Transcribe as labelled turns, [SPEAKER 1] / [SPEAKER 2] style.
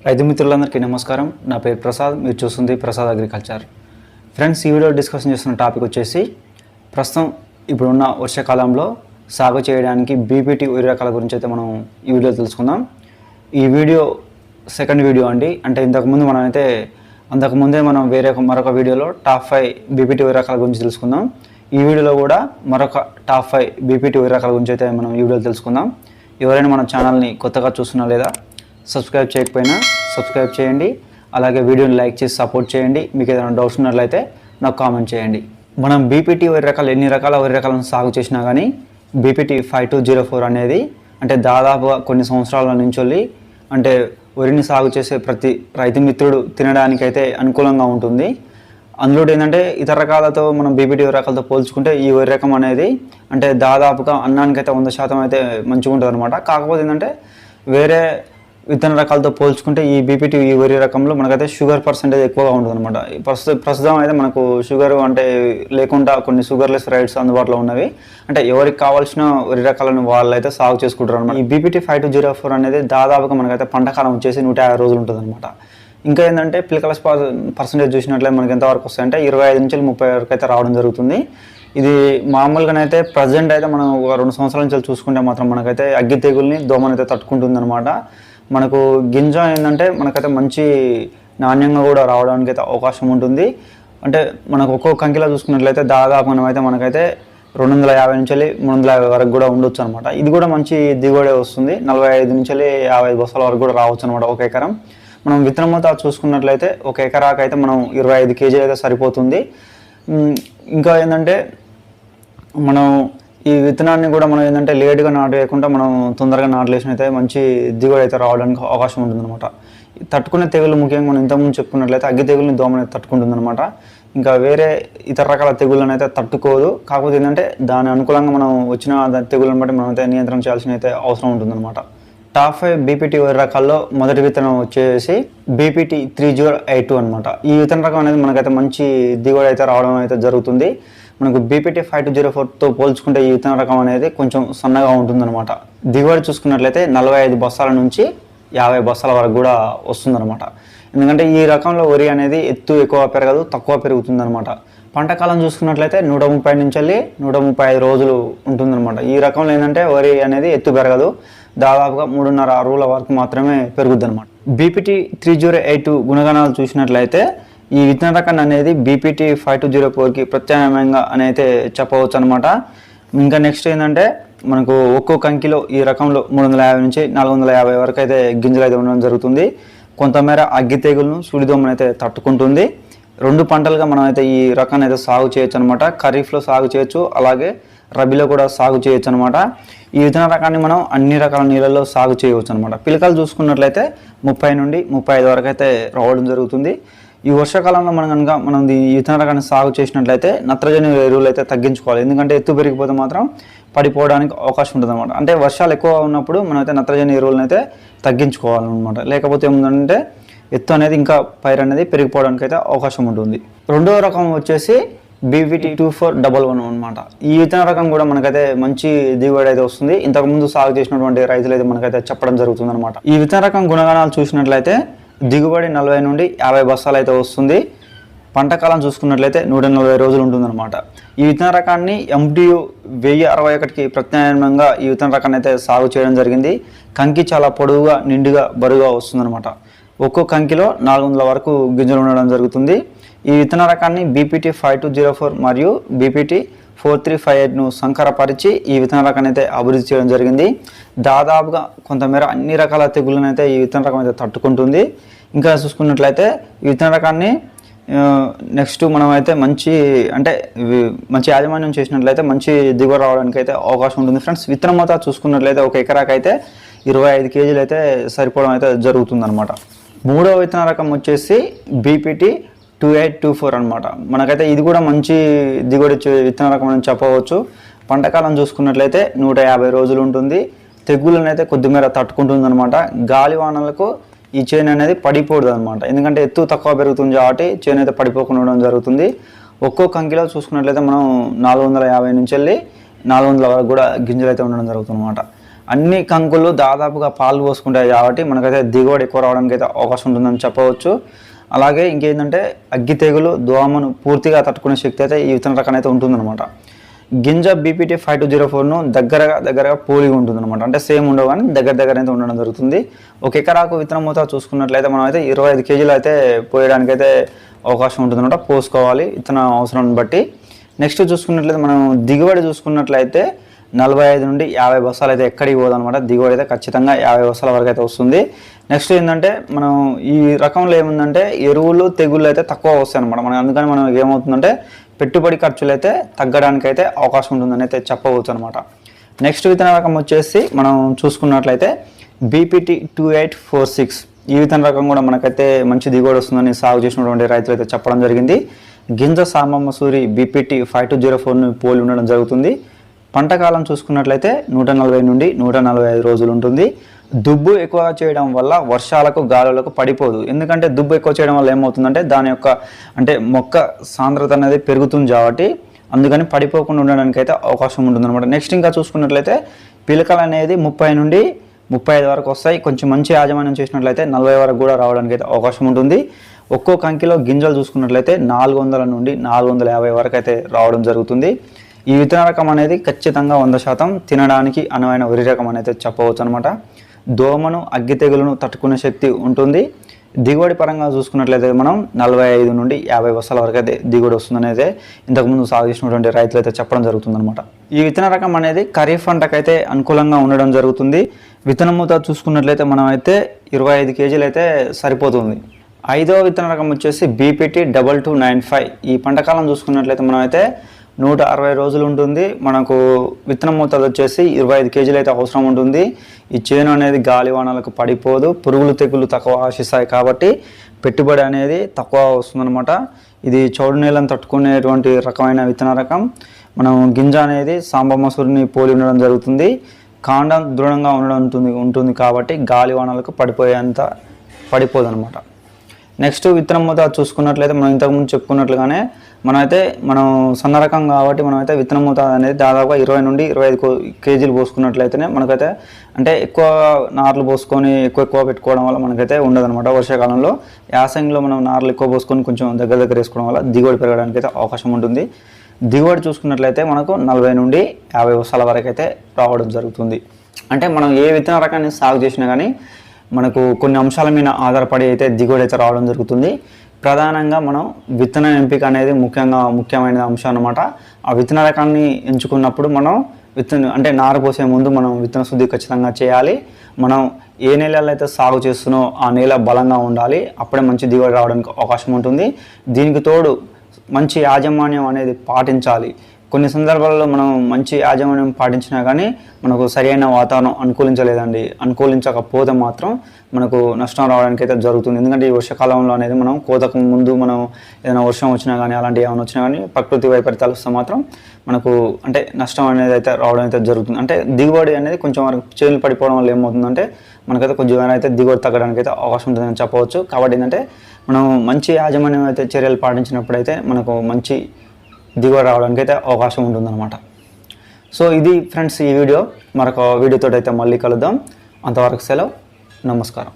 [SPEAKER 1] రైతు మిత్రులందరికీ నమస్కారం. నా పేరు ప్రసాద్. మీరు చూస్తుంది ప్రసాద్ అగ్రికల్చర్. ఫ్రెండ్స్, ఈ వీడియో డిస్కషన్ చేస్తున్న టాపిక్ వచ్చేసి ప్రస్తుతం ఇప్పుడున్న వర్షాకాలంలో సాగు చేయడానికి బీపీటీ వరి రకాల గురించి అయితే మనం ఈ వీడియో తెలుసుకుందాం. ఈ వీడియో సెకండ్ వీడియో అండి. అంటే అంతకుముందే మనం మరొక వీడియోలో టాప్ 5 బీపీటీ వరి రకాల గురించి తెలుసుకుందాం. ఈ వీడియోలో కూడా మరొక టాప్ 5 బీపీటీ వరి రకాల గురించి అయితే మనం ఈ వీడియోలో తెలుసుకుందాం. ఎవరైనా మన ఛానల్ని కొత్తగా చూస్తున్నా లేదా సబ్స్క్రైబ్ చేయకపోయినా సబ్స్క్రైబ్ చేయండి. అలాగే వీడియోని లైక్ చేసి సపోర్ట్ చేయండి. మీకు ఏదైనా డౌట్స్ ఉన్నట్లయితే నాకు కామెంట్ చేయండి. మనం బీపీటీ వరి రకాలు ఎన్ని రకాల వరి రకాలను సాగు చేసినా కానీ బీపీటీ 5204 అనేది అంటే దాదాపుగా కొన్ని సంవత్సరాల నుంచి అంటే వరిని సాగు చేసే ప్రతి రైతు మిత్రుడు తినడానికైతే అనుకూలంగా ఉంటుంది. అందులో ఏంటంటే ఇతర రకాలతో మనం బీపీటీ వరి రకాలతో పోల్చుకుంటే ఈ వరి రకం అనేది అంటే దాదాపుగా అన్నానికైతే 100% అయితే మంచిగా ఉంటుంది అనమాట. కాకపోతే ఏంటంటే వేరే విత్తన రకాలతో పోల్చుకుంటే ఈ బీపీటీ ఈ వరి రకంలో మనకైతే షుగర్ పర్సెంటేజ్ ఎక్కువగా ఉంటుంది అనమాట. ప్రస్తుతం అయితే మనకు షుగర్ అంటే లేకుండా కొన్ని షుగర్లెస్ రైడ్స్ అందుబాటులో ఉన్నవి. అంటే ఎవరికి కావాల్సిన వరి రకాలను వాళ్ళు అయితే సాగు చేసుకుంటారు అనమాట. ఈ బీపీటీ 5204 అనేది దాదాపుగా మనకైతే పంటకాలం వచ్చేసి 150 రోజులు ఉంటుంది అనమాట. ఇంకా ఏంటంటే పిలకల పర్సెంటేజ్ చూసినట్లయితే మనకి ఎంతవరకు వస్తాయంటే 25 నుంచి 30 వరకు అయితే రావడం జరుగుతుంది. ఇది మామూలుగానైతే ప్రజెంట్ అయితే మనం ఒక 2 సంవత్సరాల నుంచి చూసుకుంటే మాత్రం మనకైతే అగ్గి తెగుల్ని దోమనైతే తట్టుకుంటుంది అనమాట. మనకు గింజ ఏంటంటే మనకైతే మంచి నాణ్యంగా కూడా రావడానికి అయితే అవకాశం ఉంటుంది. అంటే మనకు ఒక్కొక్క కంకిలా చూసుకున్నట్లయితే దాదాపు మనకైతే 250 నుంచి 350 వరకు కూడా ఉండొచ్చు అనమాట. ఇది కూడా మంచి దిగుబడి వస్తుంది. 45 నుంచి 50 బస్తాల వరకు కూడా రావచ్చు అనమాట ఒక ఎకరం. మనం విత్తనం మొత్తం చూసుకున్నట్లయితే ఒక ఎకరాకు అయితే మనం 25 కేజీలు అయితే సరిపోతుంది. ఇంకా ఏంటంటే మనం ఈ విత్తనాన్ని కూడా మనం ఏంటంటే లేటుగా నాటు వేయకుండా మనం తొందరగా నాటులేసినైతే మంచి దిగుబడి అయితే రావడానికి అవకాశం ఉంటుందన్నమాట. తట్టుకునే తెగులు ముఖ్యంగా మనం ఇంతకుముందు చెప్పుకున్నట్లయితే అగ్గి తెగుల్ని దోమని తట్టుకుంటుందన్నమాట. ఇంకా వేరే ఇతర రకాల తెగుళ్ళని అయితే తట్టుకోదు. కాకపోతే ఏంటంటే దాని అనుకూలంగా మనం వచ్చిన తెగుళ్ళని బట్టి మనం అయితే నియంత్రణ చేయాల్సిన అయితే అవసరం ఉంటుందన్నమాట. టాప్ 5 బీపీటీ వరి రకాల్లో మొదటి విత్తనం వచ్చేసి బీపీటీ 3082 అనమాట. ఈ విత్తన రకం అనేది మనకైతే మంచి దిగుబడి అయితే రావడం అయితే జరుగుతుంది. మనకు బీపీటీ 5204తో పోల్చుకుంటే ఈ విత్తన రకం అనేది కొంచెం సన్నగా ఉంటుందన్నమాట. దిగుబడి చూసుకున్నట్లయితే 45 బస్తాల నుంచి 50 బస్తాల వరకు కూడా వస్తుందన్నమాట. ఎందుకంటే ఈ రకంలో వరి అనేది ఎత్తు ఎక్కువ పెరగదు, తక్కువ పెరుగుతుందన్నమాట. పంటకాలం చూసుకున్నట్లయితే 130 నుంచి 135 రోజులు ఉంటుందన్నమాట. ఈ రకంలో ఏంటంటే వరి అనేది ఎత్తు పెరగదు, దాదాపుగా 3.5 అరువుల వరకు మాత్రమే పెరుగుద్ది అనమాట. బీపీటీ 3082 గుణగణాలు చూసినట్లయితే ఈ విత్తన రకం అనేది బీపీటీ 5204కి ప్రత్యామ్నాయంగా అని అయితే చెప్పవచ్చు అనమాట. ఇంకా నెక్స్ట్ ఏంటంటే మనకు ఒక్కో కంకిలో ఈ రకంలో 350 నుంచి 450 వరకు అయితే గింజలు అయితే ఉండడం జరుగుతుంది. కొంతమేర అగ్గి తెగులను సుడిదోమను అయితే తట్టుకుంటుంది. 2 పంటలుగా మనం అయితే ఈ రకాన్ని అయితే సాగు చేయొచ్చు అనమాట. ఖరీఫ్లో సాగు చేయొచ్చు, అలాగే రబీలో కూడా సాగు చేయొచ్చు అనమాట. ఈ విత్తన రకాన్ని మనం అన్ని రకాల నీళ్ళల్లో సాగు చేయవచ్చు అనమాట. పిలకలు చూసుకున్నట్లయితే 30 నుండి 35 వరకు అయితే రావడం జరుగుతుంది. ఈ వర్షాకాలంలో మనం ఈ విత్తన రకాన్ని సాగు చేసినట్లయితే నత్రజని ఎరువులు అయితే తగ్గించుకోవాలి. ఎందుకంటే ఎత్తు పెరిగిపోతే మాత్రం పడిపోవడానికి అవకాశం ఉంటుంది అనమాట. అంటే వర్షాలు ఎక్కువ ఉన్నప్పుడు మనం అయితే నత్రజని ఎరువులను అయితే తగ్గించుకోవాలన్నమాట. లేకపోతే ఏముందంటే ఎత్తు అనేది ఇంకా పైరు అనేది పెరిగిపోవడానికి అయితే అవకాశం ఉంటుంది. రెండవ రకం వచ్చేసి బీపీటీ 2411 అనమాట. ఈ విత్తన రకం కూడా మనకైతే మంచి దిగుబడి అయితే వస్తుంది. ఇంతకుముందు సాగు చేసినటువంటి రైతులు అయితే మనకైతే చెప్పడం జరుగుతుంది అనమాట. ఈ విత్తన రకం గుణగణాలు చూసినట్లయితే దిగుబడి 40 నుండి 50 బస్తాలు అయితే వస్తుంది. పంటకాలం చూసుకున్నట్లయితే 140 రోజులు ఉంటుందన్నమాట. ఈ విత్తన రకాన్ని MTU 1061కి ప్రత్యామ్నాయంగా ఈ విత్తన రకాన్ని అయితే సాగు చేయడం జరిగింది. కంకి చాలా పొడవుగా నిండుగా బరువుగా వస్తుందన్నమాట. ఒక్కో కంకిలో 400 వరకు గింజలు ఉండడం జరుగుతుంది. ఈ విత్తన రకాన్ని బీపీటీ 5204 మరియు బీపీటీ 4358ను సంకరపరిచి ఈ విత్తన రకాన్ని అయితే అభివృద్ధి చేయడం జరిగింది. దాదాపుగా కొంతమేర అన్ని రకాల తెగుళ్ళను అయితే ఈ విత్తన రకం అయితే తట్టుకుంటుంది. ఇంకా చూసుకున్నట్లయితే ఈ విత్తన రకాన్ని నెక్స్ట్ మనం అయితే మంచి యాజమాన్యం చేసినట్లయితే మంచి దిగుబడి రావడానికి అయితే అవకాశం ఉంటుంది. ఫ్రెండ్స్, విత్తనం మొత్తం చూసుకున్నట్లయితే ఒక ఎకరాకు అయితే 25 కేజీలు అయితే సరిపోవడం అయితే జరుగుతుంది అనమాట. మూడవ విత్తన రకం వచ్చేసి బీపీటీ 2824 అనమాట. మనకైతే ఇది కూడా మంచి దిగుబడి విత్తన రకం అని చెప్పవచ్చు. పంటకాలం చూసుకున్నట్లయితే 150 రోజులు ఉంటుంది. తెగుళ్ళని అయితే కొద్దిమేర తట్టుకుంటుంది అనమాట. గాలి వానలకు ఈ చేను అనేది పడిపోదు అనమాట. ఎందుకంటే ఎత్తు తక్కువ పెరుగుతుంది కాబట్టి చేను అయితే పడిపోకుండా ఉండడం జరుగుతుంది. ఒక్కో కంకిలో చూసుకున్నట్లయితే మనం 450 నుంచి 400 వరకు కూడా గింజలు అయితే ఉండడం జరుగుతుంది అనమాట. అన్ని కంకులు దాదాపుగా పాలు పోసుకుంటాయి కాబట్టి మనకైతే దిగుబడి ఎక్కువ రావడానికి అయితే అవకాశం ఉంటుందని చెప్పవచ్చు. అలాగే ఇంకేంటంటే అగ్గి తెగులు దోమను పూర్తిగా తట్టుకునే శక్తి అయితే ఈ విత్తన రకం అయితే ఉంటుందన్నమాట. గింజ బీపీటీ 5204ను దగ్గరగా పోలి ఉంటుందన్నమాట. అంటే సేమ్ ఉండవు కానీ దగ్గర అయితే ఉండడం జరుగుతుంది. ఒక ఎకరాకు విత్తనం మూత చూసుకున్నట్లయితే మనం అయితే 25 కేజీలు అయితే పోయడానికైతే అవకాశం ఉంటుందన్నమాట. పోసుకోవాలి విత్తన అవసరాన్ని బట్టి. నెక్స్ట్ చూసుకున్నట్లయితే మనం దిగుబడి చూసుకున్నట్లయితే 45 నుండి 50 బస్తాలు అయితే ఎక్కడికి పోదనమాట. దిగుబడి అయితే ఖచ్చితంగా 50 బస్తాల వరకు అయితే వస్తుంది. నెక్స్ట్ ఏంటంటే మనం ఈ రకంలో ఏముందంటే ఎరువులు తెగుళ్ళు అయితే తక్కువ వస్తాయి అనమాట. మనం అందుకని మనం ఏమవుతుందంటే పెట్టుబడి ఖర్చులు అయితే తగ్గడానికి అయితే అవకాశం ఉంటుందని అయితే చెప్పవచ్చు అనమాట. నెక్స్ట్ విత్తన రకం వచ్చేసి మనం చూసుకున్నట్లయితే బీపీటీ 2846 ఈ విత్తన రకం కూడా మనకైతే మంచి దిగుబడి వస్తుందని సాగు చేసినటువంటి రైతులు అయితే చెప్పడం జరిగింది. గింజ సాంబమ్మ సూరి బీపీటీ 5204ను పోలి ఉండడం జరుగుతుంది. పంట కాలం చూసుకున్నట్లయితే 140 నుండి 145 రోజులు ఉంటుంది. దుబ్బు ఎక్కువ చేయడం వల్ల వర్షాలకు గాలులకు పడిపోదు. ఎందుకంటే దుబ్బు ఎక్కువ చేయడం వల్ల ఏమవుతుందంటే దాని యొక్క అంటే మొక్క సాంద్రత అనేది పెరుగుతుంది కాబట్టి అందుకని పడిపోకుండా ఉండడానికి అయితే అవకాశం ఉంటుందన్నమాట. నెక్స్ట్ ఇంకా చూసుకున్నట్లయితే పిలకలు అనేది 30 నుండి 35 వరకు వస్తాయి. కొంచెం మంచి యాజమాన్యం చేసినట్లయితే 40 వరకు కూడా రావడానికి అయితే అవకాశం ఉంటుంది. ఒక్కో కంకిలో గింజలు చూసుకున్నట్లయితే 400 నుండి 450 వరకు అయితే రావడం జరుగుతుంది. ఈ విత్తన రకం అనేది ఖచ్చితంగా 100% తినడానికి అనువైన వరి రకం అనేది చెప్పవచ్చు అనమాట. దోమను అగ్గి తెగులను తట్టుకునే శక్తి ఉంటుంది. దిగుబడి పరంగా చూసుకున్నట్లయితే మనం 45 నుండి 50 బస్తాల వరకు అయితే దిగుబడి వస్తుందనేది ఇంతకుముందు సాగు చేసినటువంటి రైతులు అయితే చెప్పడం జరుగుతుందన్నమాట. ఈ విత్తన రకం అనేది ఖరీఫ్ పంటకైతే అనుకూలంగా ఉండడం జరుగుతుంది. విత్తనం మూత చూసుకున్నట్లయితే మనం అయితే 25 కేజీలు అయితే సరిపోతుంది. 5వ విత్తన రకం వచ్చేసి బీపీటీ 2295 ఈ పంటకాలం చూసుకున్నట్లయితే మనం అయితే 160 రోజులు ఉంటుంది. మనకు విత్తనం మోతాదు వచ్చేసి 25 కేజీలు అయితే అవసరం ఉంటుంది. ఈ చేను అనేది గాలివానలకు పడిపోదు, పురుగులు తెగులు తక్కువ ఆశిస్తాయి కాబట్టి పెట్టుబడి అనేది తక్కువ వస్తుందన్నమాట. ఇది చౌడు నేలను తట్టుకునేటువంటి రకమైన విత్తన రకం. మనం గింజ అనేది సాంబమ్మ సూరిని పోలి ఉండడం జరుగుతుంది. కాండం దృఢంగా ఉంటుంది కాబట్టి గాలివానలకు పడిపోదు అనమాట. నెక్స్ట్ విత్తనం మూత చూసుకున్నట్లయితే మనం ఇంతకుముందు చెప్పుకున్నట్లుగానే మనం సన్న రకం కాబట్టి మనమైతే విత్తనం మూత అనేది దాదాపుగా 20 నుండి 25 కేజీలు పోసుకున్నట్లయితేనే మనకైతే అంటే ఎక్కువ నార్లు పోసుకొని ఎక్కువ పెట్టుకోవడం వల్ల మనకైతే ఉండదన్నమాట. వర్షాకాలంలో యాసంగిలో మనం నార్లు ఎక్కువ పోసుకొని కొంచెం దగ్గర వేసుకోవడం వల్ల దిగుబడి పెరగడానికి అయితే అవకాశం ఉంటుంది. దిగుబడి చూసుకున్నట్లయితే మనకు 40 నుండి 50 బస్తాల వరకు అయితే రావడం జరుగుతుంది. అంటే మనం ఏ విత్తన రకాన్ని సాగు చేసినా కానీ మనకు కొన్ని అంశాల మీద ఆధారపడి అయితే దిగుబడి అయితే రావడం జరుగుతుంది. ప్రధానంగా మనం విత్తన ఎంపిక అనేది ముఖ్యమైన అంశం అన్నమాట. ఆ విత్తన రకాన్ని ఎంచుకున్నప్పుడు మనం అంటే నారు పోసే ముందు మనం విత్తన శుద్ధి ఖచ్చితంగా చేయాలి. మనం ఏ నేలలో అయితే సాగు చేస్తున్నామో ఆ నేల బలంగా ఉండాలి. అప్పుడే మంచి దిగుబడి రావడానికి అవకాశం ఉంటుంది. దీనికి తోడు మంచి యాజమాన్యం అనేది పాటించాలి. కొన్ని సందర్భాల్లో మనం మంచి యాజమాన్యం పాటించినా కానీ మనకు సరైన వాతావరణం అనుకూలించకపోతే మాత్రం మనకు నష్టం రావడానికి అయితే జరుగుతుంది. ఎందుకంటే ఈ వర్షాకాలంలో అనేది మనం కోతకు ముందు మనం ఏదైనా వర్షం వచ్చినా కానీ అలాంటివి ఏమైనా వచ్చినా కానీ ప్రకృతి వైపరీత్యాలు వస్తే మాత్రం మనకు అంటే నష్టం అనేది అయితే రావడం అయితే జరుగుతుంది. అంటే దిగుబడి అనేది కొంచెం వరకు చేతులు పడిపోవడం వల్ల ఏమవుతుందంటే మనకైతే కొంచెం అయితే దిగుబడి తగ్గడానికి అయితే అవకాశం ఉంటుందని చెప్పవచ్చు. కాబట్టి ఏంటంటే మనం మంచి యాజమాన్యం అయితే చర్యలు పాటించినప్పుడైతే మనకు మంచి దిగుబడి రావడానికి అయితే అవకాశం ఉంటుందన్నమాట. సో ఇది ఫ్రెండ్స్ ఈ వీడియో. మరొక వీడియోతో అయితే మళ్ళీ కలుద్దాం. అంతవరకు సెలవు. నమస్కారం.